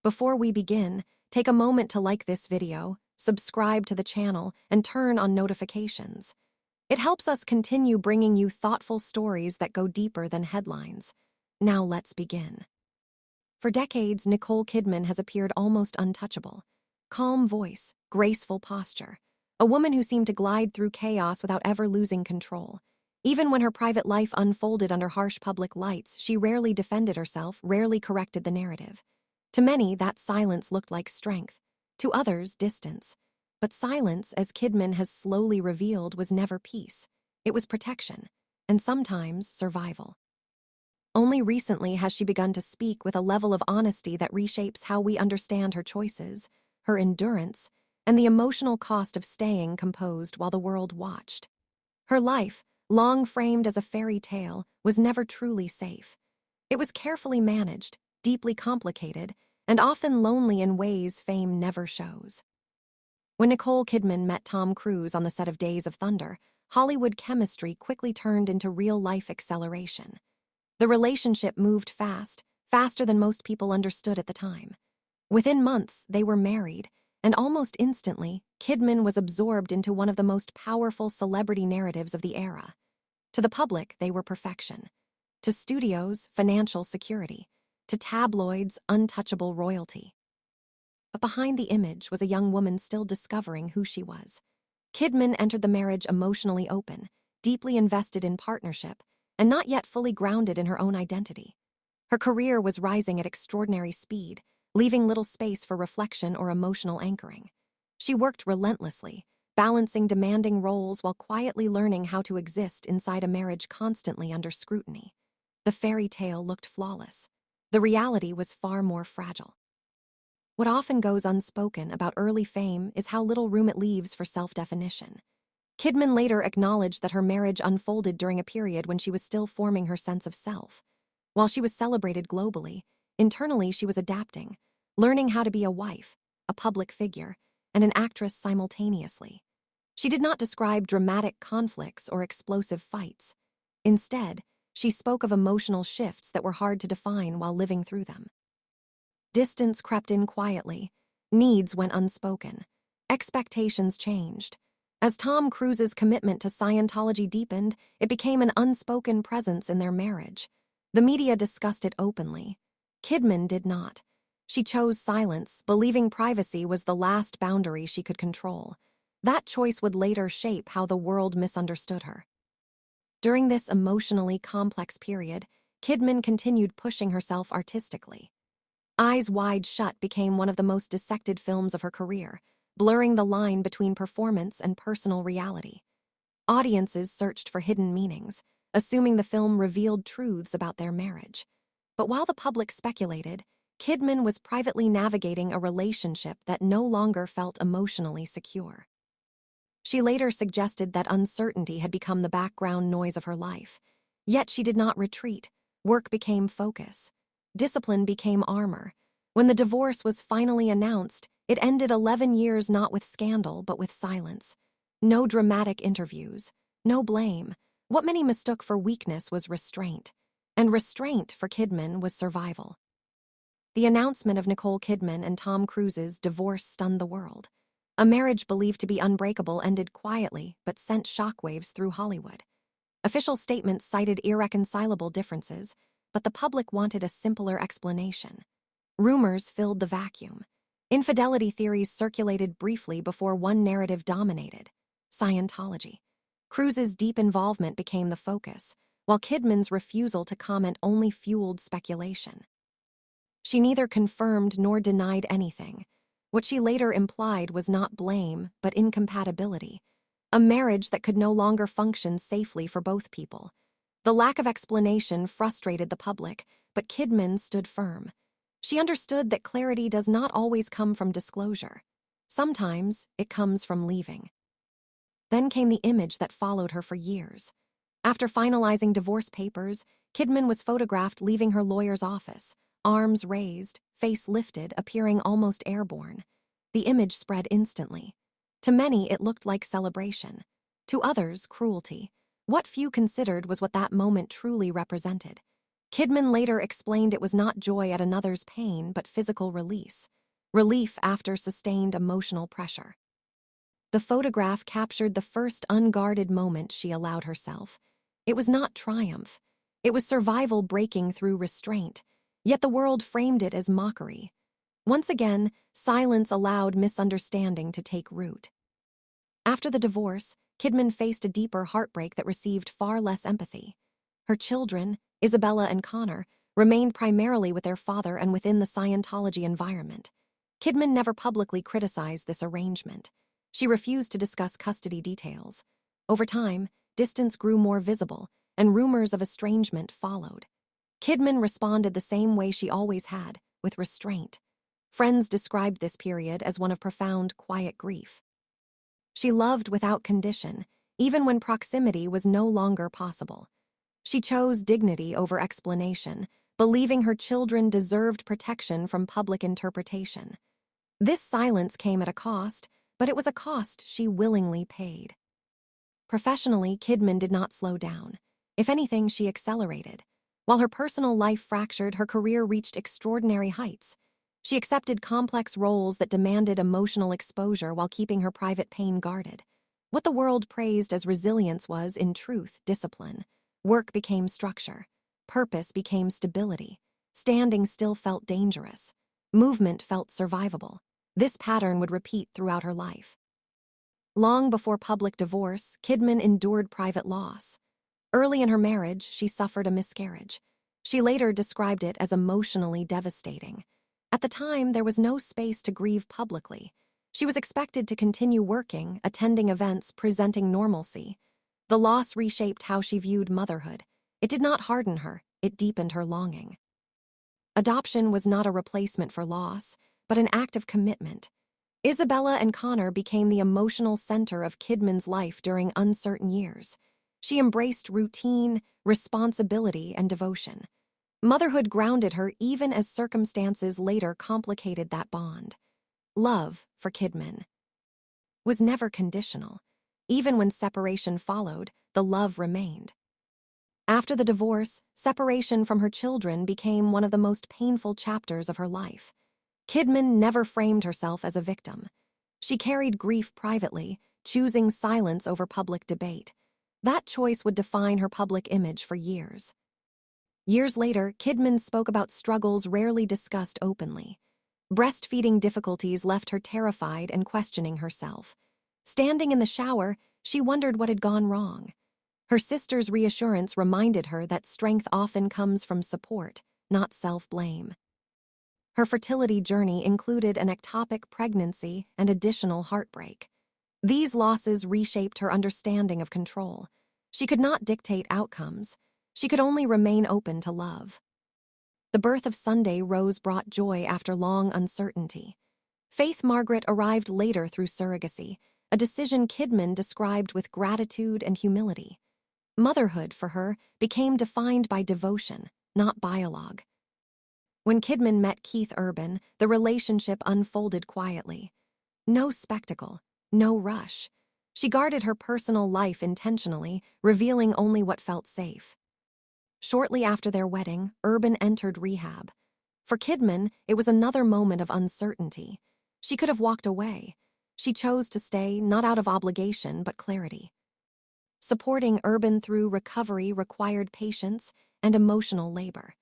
Before we begin, take a moment to like this video, subscribe to the channel, and turn on notifications. It helps us continue bringing you thoughtful stories that go deeper than headlines. Now let's begin. For decades, Nicole Kidman has appeared almost untouchable. Calm voice, graceful posture. A woman who seemed to glide through chaos without ever losing control. Even when her private life unfolded under harsh public lights, she rarely defended herself, rarely corrected the narrative. To many, that silence looked like strength. To others, distance. But silence, as Kidman has slowly revealed, was never peace. It was protection, and sometimes survival. Only recently has she begun to speak with a level of honesty that reshapes how we understand her choices, her endurance, and the emotional cost of staying composed while the world watched. Her life, long framed as a fairy tale, was never truly safe. It was carefully managed, deeply complicated, and often lonely in ways fame never shows. When Nicole Kidman met Tom Cruise on the set of Days of Thunder, Hollywood chemistry quickly turned into real-life acceleration. The relationship moved fast, faster than most people understood at the time. Within months, they were married, and almost instantly, Kidman was absorbed into one of the most powerful celebrity narratives of the era. To the public, they were perfection. To studios, financial security. To tabloids, untouchable royalty. But behind the image was a young woman still discovering who she was. Kidman entered the marriage emotionally open, deeply invested in partnership, and not yet fully grounded in her own identity. Her career was rising at extraordinary speed, leaving little space for reflection or emotional anchoring. She worked relentlessly, balancing demanding roles while quietly learning how to exist inside a marriage constantly under scrutiny. The fairy tale looked flawless. The reality was far more fragile. What often goes unspoken about early fame is how little room it leaves for self-definition. Kidman later acknowledged that her marriage unfolded during a period when she was still forming her sense of self. While she was celebrated globally, internally she was adapting, learning how to be a wife, a public figure, and an actress simultaneously. She did not describe dramatic conflicts or explosive fights. Instead, she spoke of emotional shifts that were hard to define while living through them. Distance crept in quietly. Needs went unspoken. Expectations changed. As Tom Cruise's commitment to Scientology deepened, it became an unspoken presence in their marriage. The media discussed it openly. Kidman did not. She chose silence, believing privacy was the last boundary she could control. That choice would later shape how the world misunderstood her. During this emotionally complex period, Kidman continued pushing herself artistically. Eyes Wide Shut became one of the most dissected films of her career, blurring the line between performance and personal reality. Audiences searched for hidden meanings, assuming the film revealed truths about their marriage. But while the public speculated, Kidman was privately navigating a relationship that no longer felt emotionally secure. She later suggested that uncertainty had become the background noise of her life. Yet she did not retreat. Work became focus. Discipline became armor. When the divorce was finally announced, it ended 11 years not with scandal, but with silence. No dramatic interviews. No blame. What many mistook for weakness was restraint. And restraint for Kidman was survival. The announcement of Nicole Kidman and Tom Cruise's divorce stunned the world. A marriage believed to be unbreakable ended quietly, but sent shockwaves through Hollywood. Official statements cited irreconcilable differences, but the public wanted a simpler explanation. Rumors filled the vacuum. Infidelity theories circulated briefly before one narrative dominated: Scientology. Cruise's deep involvement became the focus, while Kidman's refusal to comment only fueled speculation. She neither confirmed nor denied anything. What she later implied was not blame, but incompatibility. A marriage that could no longer function safely for both people. The lack of explanation frustrated the public, but Kidman stood firm. She understood that clarity does not always come from disclosure. Sometimes it comes from leaving. Then came the image that followed her for years. After finalizing divorce papers, Kidman was photographed leaving her lawyer's office, arms raised, face lifted, appearing almost airborne. The image spread instantly. To many, it looked like celebration. To others, cruelty. What few considered was what that moment truly represented. Kidman later explained it was not joy at another's pain, but physical release. Relief after sustained emotional pressure. The photograph captured the first unguarded moment she allowed herself. It was not triumph. It was survival breaking through restraint, yet the world framed it as mockery. Once again, silence allowed misunderstanding to take root. After the divorce, Kidman faced a deeper heartbreak that received far less empathy. Her children, Isabella and Connor, remained primarily with their father and within the Scientology environment. Kidman never publicly criticized this arrangement. She refused to discuss custody details. Over time, distance grew more visible, and rumors of estrangement followed. Kidman responded the same way she always had, with restraint. Friends described this period as one of profound, quiet grief. She loved without condition, even when proximity was no longer possible. She chose dignity over explanation, believing her children deserved protection from public interpretation. This silence came at a cost, but it was a cost she willingly paid. Professionally, Kidman did not slow down. If anything, she accelerated. While her personal life fractured, her career reached extraordinary heights. She accepted complex roles that demanded emotional exposure while keeping her private pain guarded. What the world praised as resilience was, in truth, discipline. Work became structure. Purpose became stability. Standing still felt dangerous. Movement felt survivable. This pattern would repeat throughout her life. Long before public divorce, Kidman endured private loss. Early in her marriage, she suffered a miscarriage. She later described it as emotionally devastating. At the time, there was no space to grieve publicly. She was expected to continue working, attending events, presenting normalcy. The loss reshaped how she viewed motherhood. It did not harden her, it deepened her longing. Adoption was not a replacement for loss, but an act of commitment. Isabella and Connor became the emotional center of Kidman's life during uncertain years. She embraced routine, responsibility, and devotion. Motherhood grounded her even as circumstances later complicated that bond. Love, for Kidman, was never conditional. Even when separation followed, the love remained. After the divorce, separation from her children became one of the most painful chapters of her life. Kidman never framed herself as a victim. She carried grief privately, choosing silence over public debate. That choice would define her public image for years. Years later, Kidman spoke about struggles rarely discussed openly. Breastfeeding difficulties left her terrified and questioning herself. Standing in the shower, she wondered what had gone wrong. Her sister's reassurance reminded her that strength often comes from support, not self-blame. Her fertility journey included an ectopic pregnancy and additional heartbreak. These losses reshaped her understanding of control. She could not dictate outcomes. She could only remain open to love. The birth of Sunday Rose brought joy after long uncertainty. Faith Margaret arrived later through surrogacy, a decision Kidman described with gratitude and humility. Motherhood, for her, became defined by devotion, not biologue. When Kidman met Keith Urban, the relationship unfolded quietly. No spectacle, no rush. She guarded her personal life intentionally, revealing only what felt safe. Shortly after their wedding, Urban entered rehab. For Kidman, it was another moment of uncertainty. She could have walked away. She chose to stay, not out of obligation, but clarity. Supporting Urban through recovery required patience and emotional labor.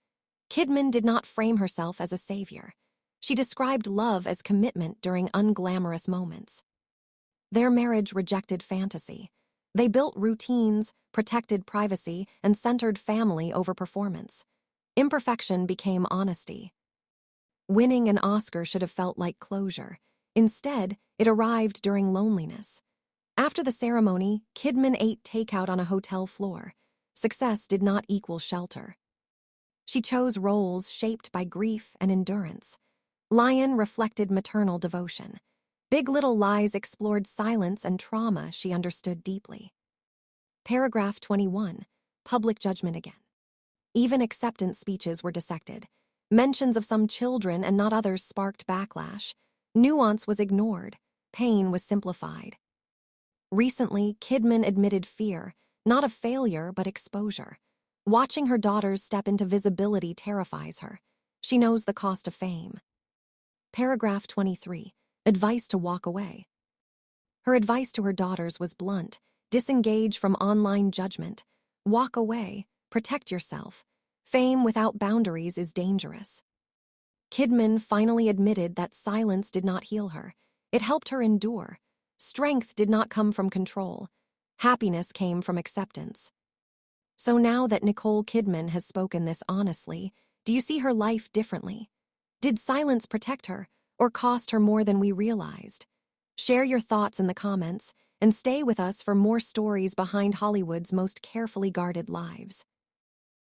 Kidman did not frame herself as a savior. She described love as commitment during unglamorous moments. Their marriage rejected fantasy. They built routines, protected privacy, and centered family over performance. Imperfection became honesty. Winning an Oscar should have felt like closure. Instead, it arrived during loneliness. After the ceremony, Kidman ate takeout on a hotel floor. Success did not equal shelter. She chose roles shaped by grief and endurance. Lion reflected maternal devotion. Big Little Lies explored silence and trauma she understood deeply. Paragraph 21. Public judgment again. Even acceptance speeches were dissected. Mentions of some children and not others sparked backlash. Nuance was ignored. Pain was simplified. Recently, Kidman admitted fear, not of failure but exposure. Watching her daughters step into visibility terrifies her. She knows the cost of fame. Paragraph 23. Advice to walk away. Her advice to her daughters was blunt. Disengage from online judgment. Walk away. Protect yourself. Fame without boundaries is dangerous. Kidman finally admitted that silence did not heal her. It helped her endure. Strength did not come from control. Happiness came from acceptance. So now that Nicole Kidman has spoken this honestly, do you see her life differently? Did silence protect her, or cost her more than we realized? Share your thoughts in the comments, and stay with us for more stories behind Hollywood's most carefully guarded lives.